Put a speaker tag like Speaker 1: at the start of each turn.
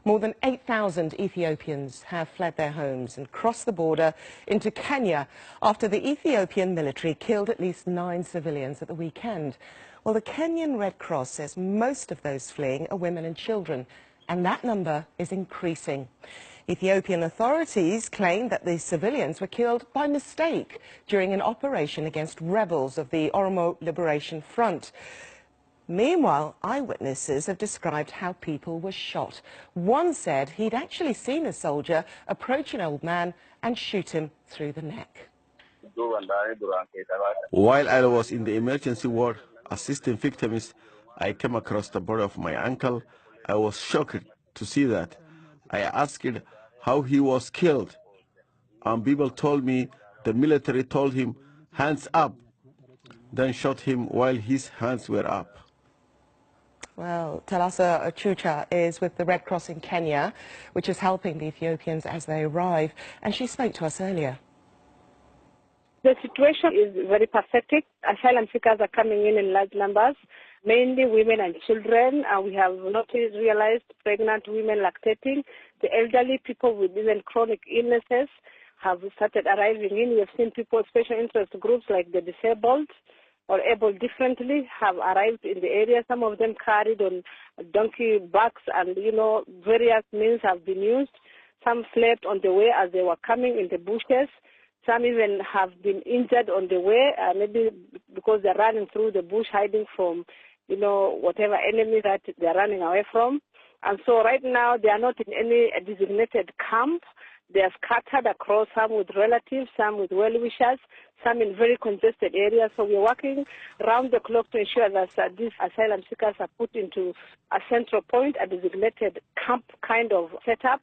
Speaker 1: More than 8,000 Ethiopians have fled their homes and crossed the border into Kenya after the Ethiopian military killed at least 9 civilians at the weekend. Well, the Kenyan Red Cross says most of those fleeing are women and children, and that number is increasing. Ethiopian authorities claim that the civilians were killed by mistake during an operation against rebels of the Oromo Liberation Front. Meanwhile, eyewitnesses have described how people were shot. One said he'd actually seen a soldier approach an old man and shoot him through the neck.
Speaker 2: While I was in the emergency ward assisting victims, I came across the body of my uncle. I was shocked to see that. I asked how he was killed, and people told me the military told him, "Hands up," then shot him while his hands were up.
Speaker 1: Well, Talasa Chucha is with the Red Cross in Kenya, which is helping the Ethiopians as they arrive, and she spoke to us earlier.
Speaker 3: The situation is very pathetic. Asylum seekers are coming in large numbers, mainly women and children. We have realized pregnant women lactating. The elderly, people with even chronic illnesses have started arriving in. We have seen people, special interest groups like the disabled or able differently have arrived in the area. Some of them carried on donkey backs and, various means have been used. Some slept on the way as they were coming in the bushes. Some even have been injured on the way, maybe because they're running through the bush, hiding from, whatever enemy that they're running away from. And so right now they are not in any designated camp. They are scattered across, some with relatives, some with well-wishers, some in very congested areas. So we are working round the clock to ensure that these asylum seekers are put into a central point, a designated camp kind of setup.